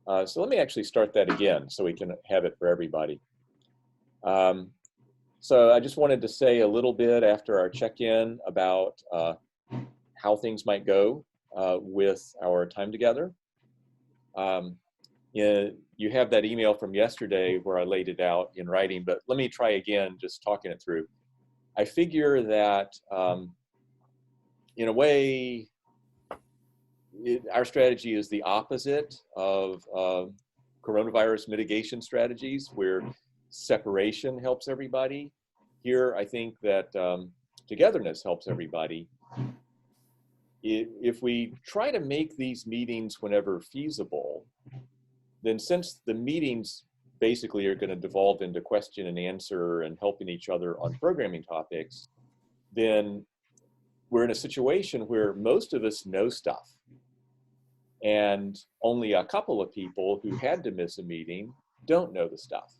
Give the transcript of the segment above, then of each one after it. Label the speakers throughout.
Speaker 1: So let me actually start that again so we can have it for everybody. So I just wanted to say a little bit after our check-in about how things might go with our time together. You have that email from yesterday where I laid it out in writing, but let me try again, just talking it through. I figure that in a way, our strategy is the opposite of coronavirus mitigation strategies, where separation helps everybody. Here, I think that togetherness helps everybody. If we try to make these meetings whenever feasible, then since the meetings basically are going to devolve into question and answer and helping each other on programming topics, then we're in a situation where most of us know stuff. And only a couple of people who had to miss a meeting don't know the stuff.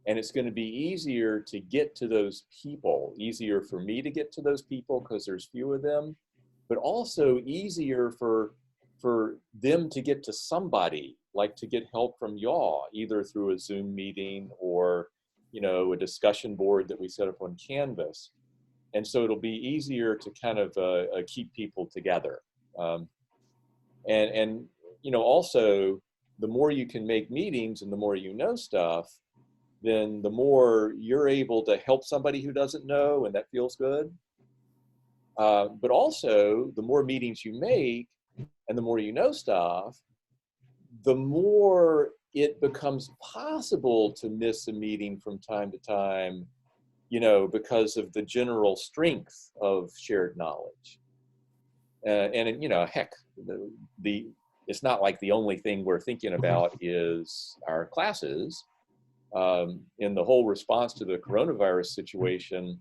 Speaker 1: And it's going to be easier to get to those people, easier for me to get to those people because there's few of them, but also easier for them to get to somebody, like to get help from y'all, either through a Zoom meeting or, a discussion board that we set up on Canvas. And so it'll be easier to kind of keep people together. And also, the more you can make meetings and the more you know stuff, then the more you're able to help somebody who doesn't know, and that feels good. But also, the more meetings you make and the more you know stuff, the more it becomes possible to miss a meeting from time to time, because of the general strength of shared knowledge. Heck, it's not like the only thing we're thinking about is our classes. In the whole response to the coronavirus situation,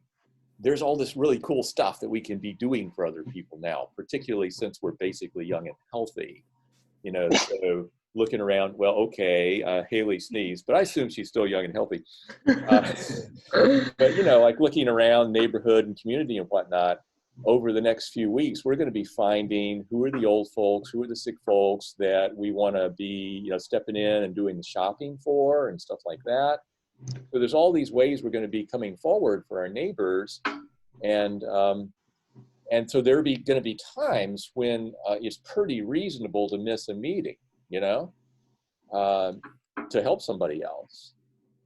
Speaker 1: there's all this really cool stuff that we can be doing for other people now, particularly since we're basically young and healthy. So looking around, well, okay, Haley sneezed, but I assume she's still young and healthy. But, like looking around neighborhood and community and whatnot, over the next few weeks, we're going to be finding who are the old folks, who are the sick folks that we want to be, stepping in and doing the shopping for and stuff like that. So there's all these ways we're going to be coming forward for our neighbors. And so there are going to be times when it's pretty reasonable to miss a meeting, to help somebody else.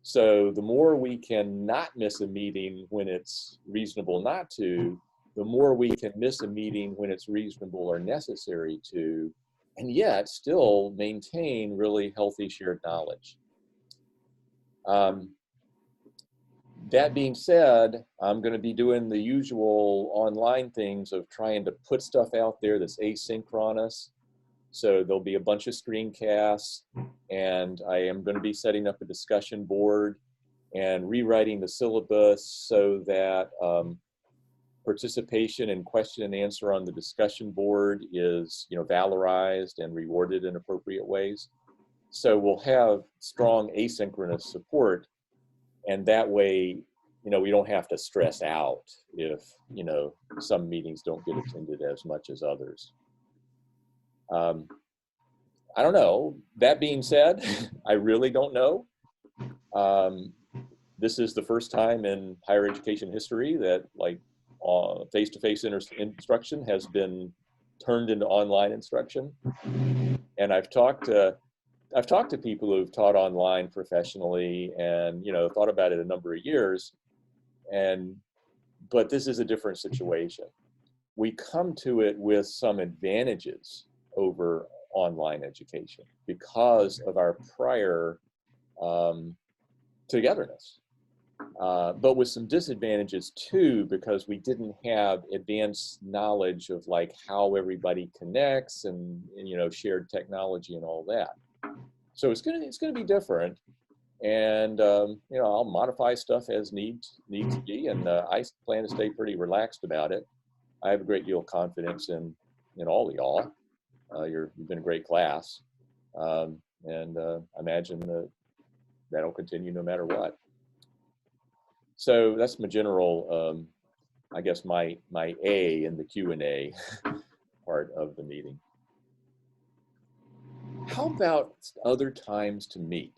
Speaker 1: So the more we can not miss a meeting when it's reasonable not to, the more we can miss a meeting when it's reasonable or necessary to, and yet still maintain really healthy shared knowledge. That being said, I'm going to be doing the usual online things of trying to put stuff out there that's asynchronous. So there'll be a bunch of screencasts, and I am going to be setting up a discussion board and rewriting the syllabus so that participation and question and answer on the discussion board is, valorized and rewarded in appropriate ways. So we'll have strong asynchronous support, and that way, we don't have to stress out if, some meetings don't get attended as much as others. I don't know. That being said, I really don't know. This is the first time in higher education history that face-to-face instruction has been turned into online instruction. And I've talked to people who've taught online professionally and, thought about it a number of years. But this is a different situation. We come to it with some advantages over online education because of our prior togetherness. But with some disadvantages too, because we didn't have advanced knowledge of how everybody connects and shared technology and all that. So it's gonna be different, and I'll modify stuff as needs to be, and I plan to stay pretty relaxed about it. I have a great deal of confidence in all of y'all. You've been a great class, and I imagine that'll continue no matter what. So that's my general, I guess my A in the Q&A part of the meeting. how about other times to meet?